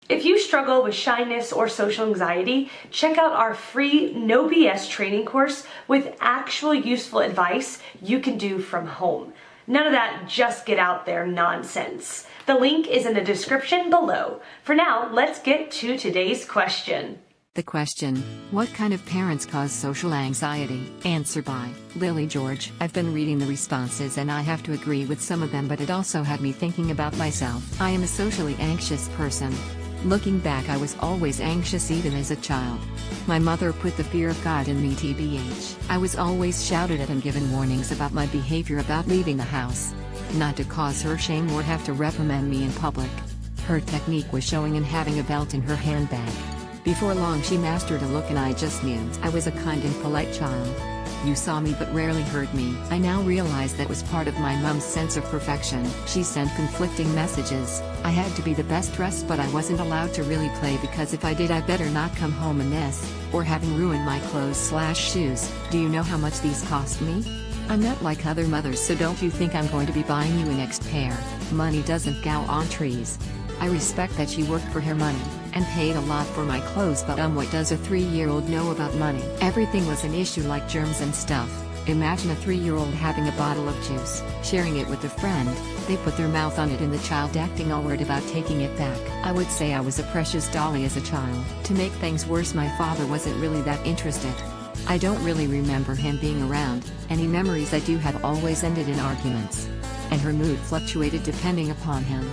If you struggle with shyness or social anxiety, check out our free No BS training course with actual useful advice you can do from home. None of that just get out there nonsense. The link is in the description below. For now, let's get to today's question. The question: what kind of parents cause social anxiety? Answer by Lily George. I've been reading the responses and I have to agree with some of them, but it also had me thinking about myself. I am a socially anxious person. Looking back, I was always anxious even as a child. My mother put the fear of God in me tbh. I was always shouted at and given warnings about my behavior about leaving the house. Not to cause her shame or have to reprimand me in public. Her technique was showing and having a belt in her handbag. Before long she mastered a look and I just knew I was a kind and polite child. You saw me but rarely heard me. I now realize that was part of my mom's sense of perfection. She sent conflicting messages. I had to be the best dressed, but I wasn't allowed to really play because if I did I better not come home a mess, or having ruined my clothes/shoes. Do you know how much these cost me? I'm not like other mothers, so don't you think I'm going to be buying you a next pair. Money doesn't grow on trees. I respect that she worked for her money, and paid a lot for my clothes, but what does a 3-year-old know about money? Everything was an issue, like germs and stuff. Imagine a 3-year-old having a bottle of juice, sharing it with a friend, they put their mouth on it and the child acting all weird about taking it back. I would say I was a precious dolly as a child. To make things worse, my father wasn't really that interested. I don't really remember him being around. Any memories I do have always ended in arguments. And her mood fluctuated depending upon him,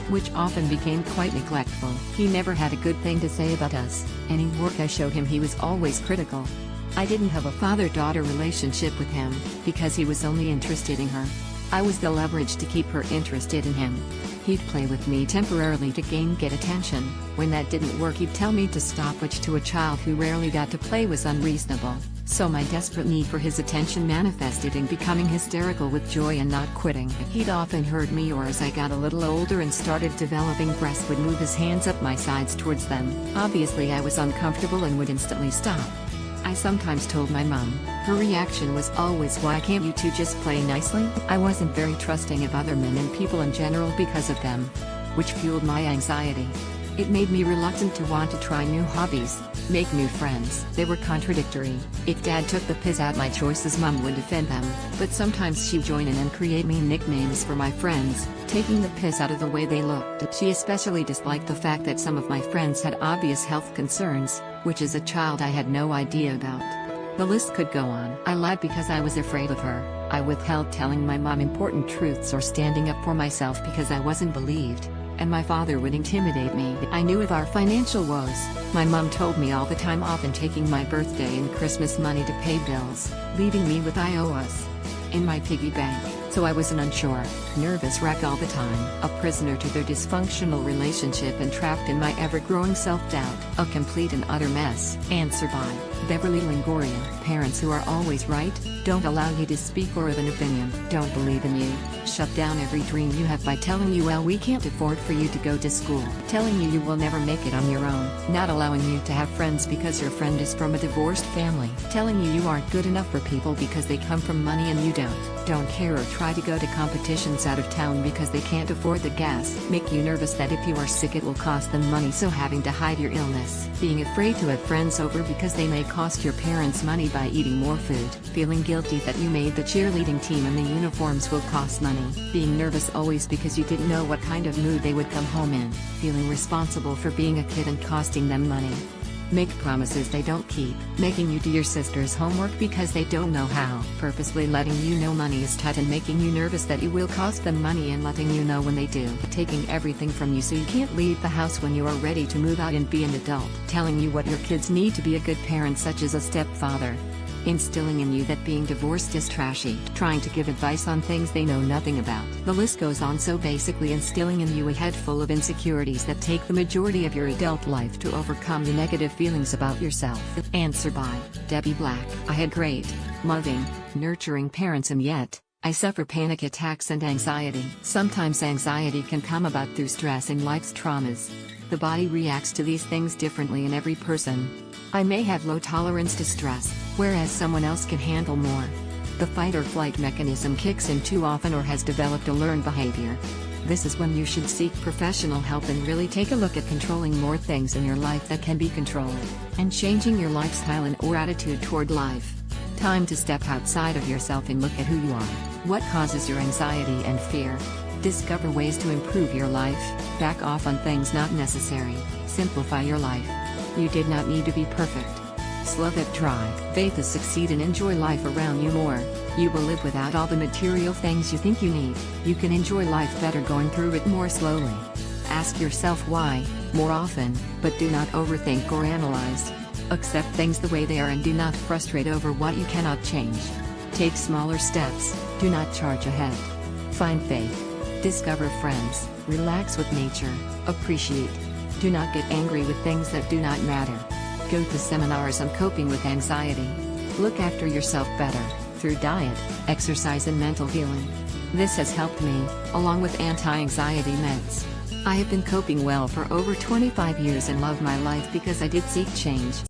which often became quite neglectful. He never had a good thing to say about us. Any work I showed him he was always critical. I didn't have a father-daughter relationship with him, because he was only interested in her. I was the leverage to keep her interested in him. He'd play with me temporarily to get attention. When that didn't work he'd tell me to stop, which to a child who rarely got to play was unreasonable. So my desperate need for his attention manifested in becoming hysterical with joy and not quitting. He'd often hurt me, or as I got a little older and started developing breasts, would move his hands up my sides towards them. Obviously I was uncomfortable and would instantly stop. I sometimes told my mom. Her reaction was always, "Why can't you two just play nicely?" I wasn't very trusting of other men and people in general because of them, which fueled my anxiety. It made me reluctant to want to try new hobbies, make new friends. They were contradictory. If Dad took the piss out my choices, Mom would defend them, but sometimes she'd join in and create me nicknames for my friends, taking the piss out of the way they looked. She especially disliked the fact that some of my friends had obvious health concerns, which as a child I had no idea about. The list could go on. I lied because I was afraid of her. I withheld telling my mom important truths or standing up for myself because I wasn't believed. And my father would intimidate me. I knew of our financial woes. My mom told me all the time, often taking my birthday and Christmas money to pay bills, leaving me with IOUs in my piggy bank. So I was an unsure, nervous wreck all the time, a prisoner to their dysfunctional relationship and trapped in my ever-growing self-doubt. A complete and utter mess. Answer by Beverly Longoria. Parents who are always right, don't allow you to speak or have an opinion, don't believe in you, shut down every dream you have by telling you, well, we can't afford for you to go to school, telling you you will never make it on your own, not allowing you to have friends because your friend is from a divorced family, telling you you aren't good enough for people because they come from money and you don't care or try to go to competitions out of town because they can't afford the gas, make you nervous that if you are sick it will cost them money, so having to hide your illness, being afraid to have friends over because they may cost your parents money by eating more food, feeling guilty that you made the cheerleading team and the uniforms will cost money, being nervous always because you didn't know what kind of mood they would come home in, feeling responsible for being a kid and costing them money. Make promises they don't keep, making you do your sister's homework because they don't know how, purposely letting you know money is tight and making you nervous that you will cost them money and letting you know when they do, taking everything from you so you can't leave the house when you are ready to move out and be an adult, telling you what your kids need to be a good parent, such as a stepfather, instilling in you that being divorced is trashy, trying to give advice on things they know nothing about. The list goes on. So basically instilling in you a head full of insecurities that take the majority of your adult life to overcome the negative feelings about yourself. Answer by Debbie Black. I had great, loving, nurturing parents, and yet I suffer panic attacks and anxiety. Sometimes anxiety can come about through stress and life's traumas. The body reacts to these things differently in every person. I may have low tolerance to stress, whereas someone else can handle more. The fight or flight mechanism kicks in too often or has developed a learned behavior. This is when you should seek professional help and really take a look at controlling more things in your life that can be controlled, and changing your lifestyle and/or attitude toward life. Time to step outside of yourself and look at who you are, what causes your anxiety and fear. Discover ways to improve your life, back off on things not necessary, simplify your life. You did not need to be perfect. Slow that dry. Faith is succeed and enjoy life around you more. You will live without all the material things you think you need. You can enjoy life better going through it more slowly. Ask yourself why, more often, but do not overthink or analyze. Accept things the way they are and do not frustrate over what you cannot change. Take smaller steps, do not charge ahead. Find faith. Discover friends, relax with nature, appreciate. Do not get angry with things that do not matter. Go to seminars on coping with anxiety. Look after yourself better, through diet, exercise and mental healing. This has helped me, along with anti-anxiety meds. I have been coping well for over 25 years and love my life because I did seek change.